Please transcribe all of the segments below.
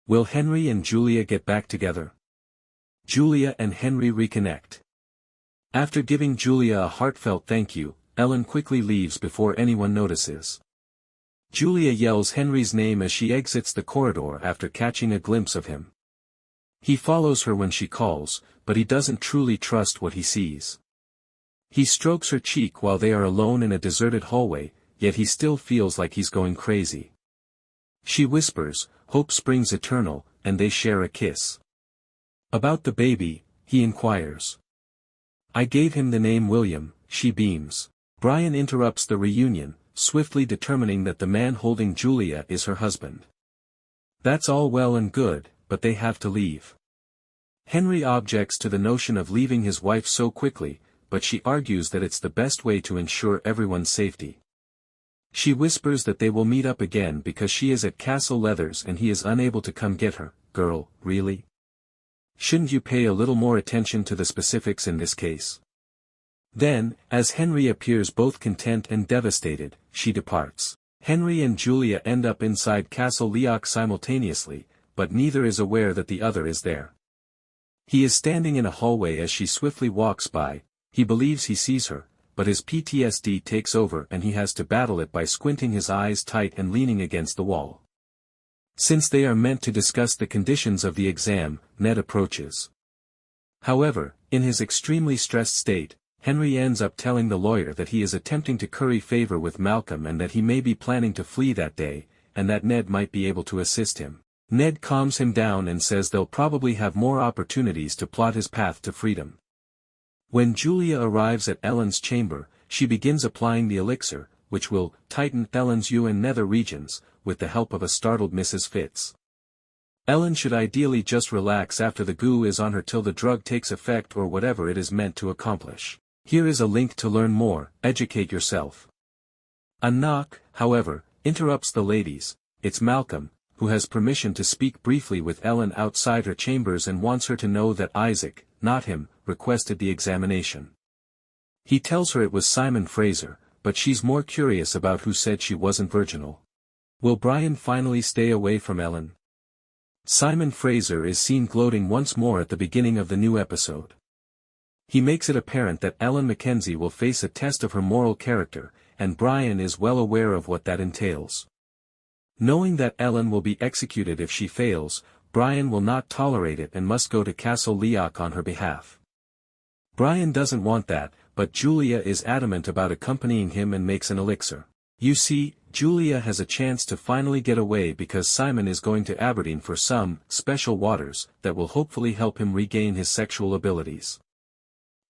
Will Henry and Julia get back together? Julia and Henry reconnect. After giving Julia a heartfelt thank you, Ellen quickly leaves before anyone notices. Julia yells Henry's name as she exits the corridor after catching a glimpse of him. He follows her when she calls, but he doesn't truly trust what he sees. He strokes her cheek while they are alone in a deserted hallway, yet he still feels like he's going crazy. She whispers, "Hope springs eternal," and they share a kiss. About the baby, he inquires. "I gave him the name William," she beams. Brian interrupts the reunion, swiftly determining that the man holding Julia is her husband. That's all well and good, but they have to leave. Henry objects to the notion of leaving his wife so quickly, but she argues that it's the best way to ensure everyone's safety. She whispers that they will meet up again because she is at Castle Leathers and he is unable to come get her. Girl, really? Shouldn't you pay a little more attention to the specifics in this case? Then, as Henry appears both content and devastated, she departs. Henry and Julia end up inside Castle Leoch simultaneously, but neither is aware that the other is there. He is standing in a hallway as she swiftly walks by. He believes he sees her, but his PTSD takes over and he has to battle it by squinting his eyes tight and leaning against the wall. Since they are meant to discuss the conditions of the exam, Ned approaches. However, in his extremely stressed state, Henry ends up telling the lawyer that he is attempting to curry favor with Malcolm and that he may be planning to flee that day, and that Ned might be able to assist him. Ned calms him down and says they'll probably have more opportunities to plot his path to freedom. When Julia arrives at Ellen's chamber, she begins applying the elixir, which will tighten Ellen's and nether regions, with the help of a startled Mrs. Fitz. Ellen should ideally just relax after the goo is on her till the drug takes effect or whatever it is meant to accomplish. Here is a link to learn more. Educate yourself. A knock, however, interrupts the ladies. It's Malcolm, who has permission to speak briefly with Ellen outside her chambers and wants her to know that Isaac, not him, requested the examination. He tells her it was Simon Fraser, but she's more curious about who said she wasn't virginal. Will Brian finally stay away from Ellen? Simon Fraser is seen gloating once more at the beginning of the new episode. He makes it apparent that Ellen Mackenzie will face a test of her moral character, and Brian is well aware of what that entails. Knowing that Ellen will be executed if she fails, Brian will not tolerate it and must go to Castle Leoch on her behalf. Brian doesn't want that, but Julia is adamant about accompanying him and makes an elixir. You see, Julia has a chance to finally get away because Simon is going to Aberdeen for some special waters that will hopefully help him regain his sexual abilities.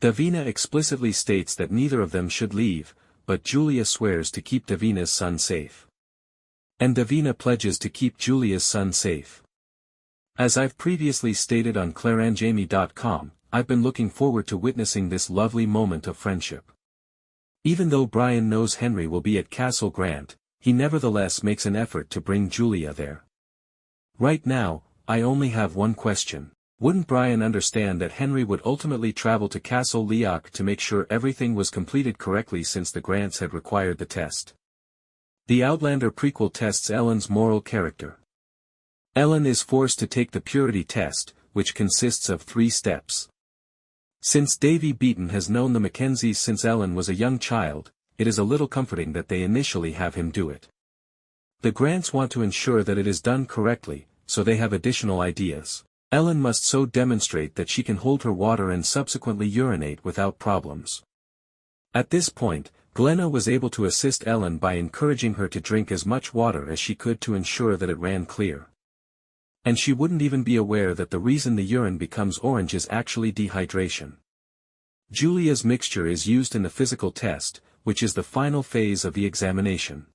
Davina explicitly states that neither of them should leave, but Julia swears to keep Davina's son safe. And Davina pledges to keep Julia's son safe. As I've previously stated on ClaireAndJamie.com, I've been looking forward to witnessing this lovely moment of friendship. Even though Brian knows Henry will be at Castle Grant, he nevertheless makes an effort to bring Julia there. Right now, I only have one question. Wouldn't Brian understand that Henry would ultimately travel to Castle Leoch to make sure everything was completed correctly since the Grants had required the test? The Outlander prequel tests Ellen's moral character. Ellen is forced to take the purity test, which consists of 3 steps. Since Davy Beaton has known the Mackenzies since Ellen was a young child, it is a little comforting that they initially have him do it. The Grants want to ensure that it is done correctly, so they have additional ideas. Ellen must so demonstrate that she can hold her water and subsequently urinate without problems. At this point, Glenna was able to assist Ellen by encouraging her to drink as much water as she could to ensure that it ran clear. And she wouldn't even be aware that the reason the urine becomes orange is actually dehydration. Julia's mixture is used in the physical test, which is the final phase of the examination.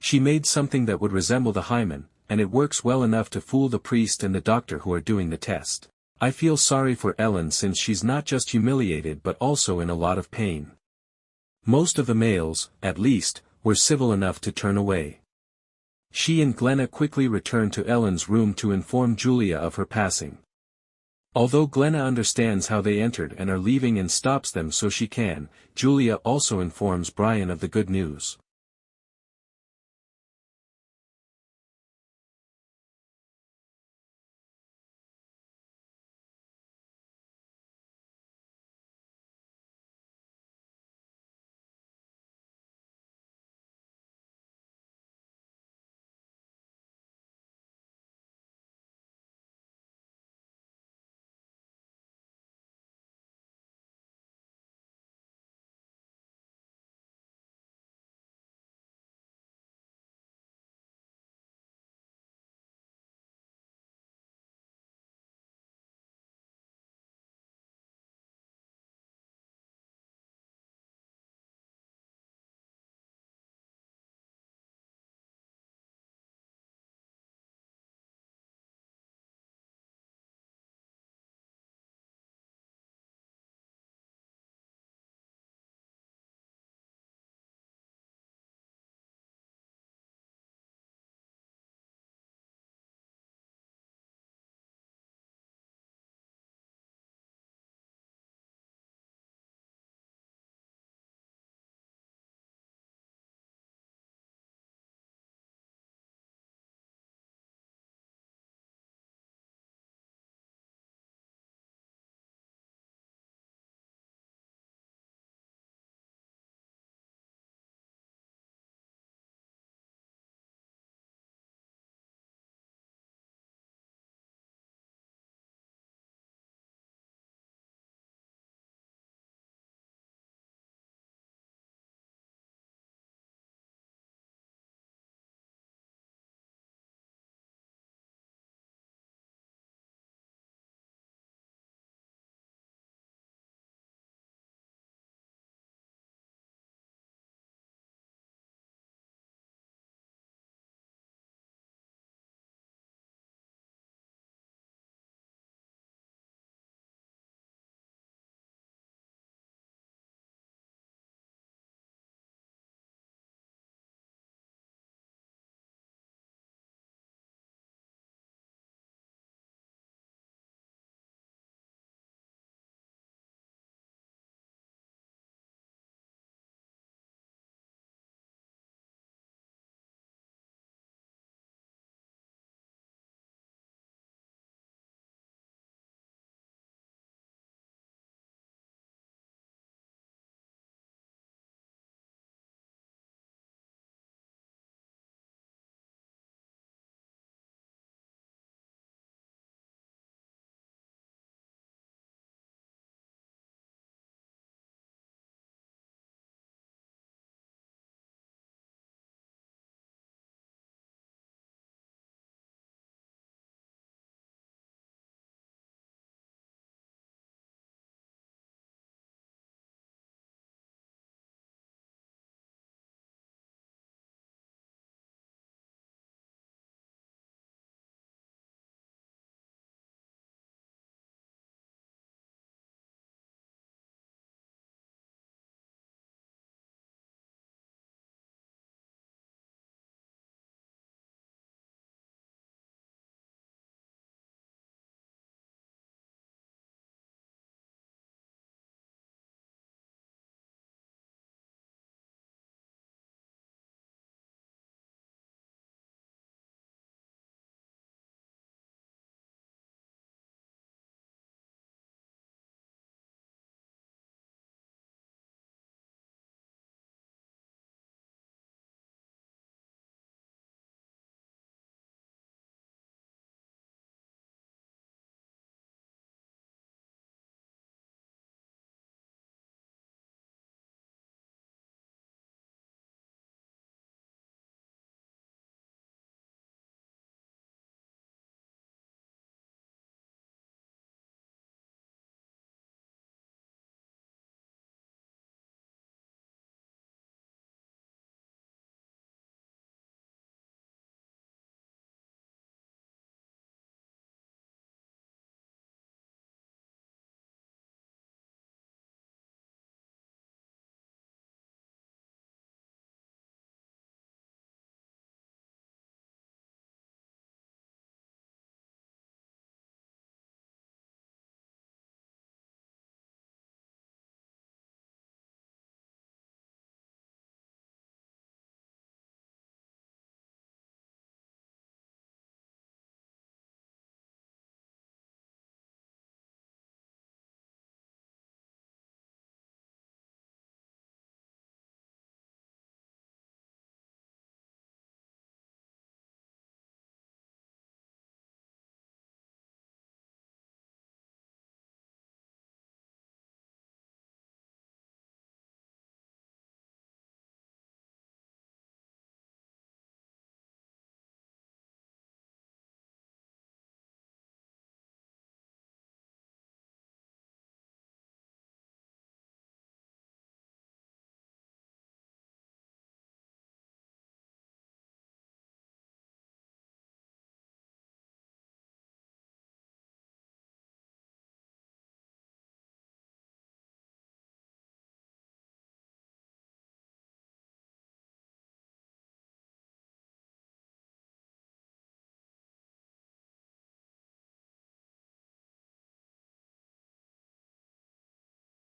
She made something that would resemble the hymen, and it works well enough to fool the priest and the doctor who are doing the test. I feel sorry for Ellen since she's not just humiliated but also in a lot of pain. Most of the males, at least, were civil enough to turn away. She and Glenna quickly return to Ellen's room to inform Julia of her passing. Although Glenna understands how they entered and are leaving and stops them so she can, Julia also informs Brian of the good news.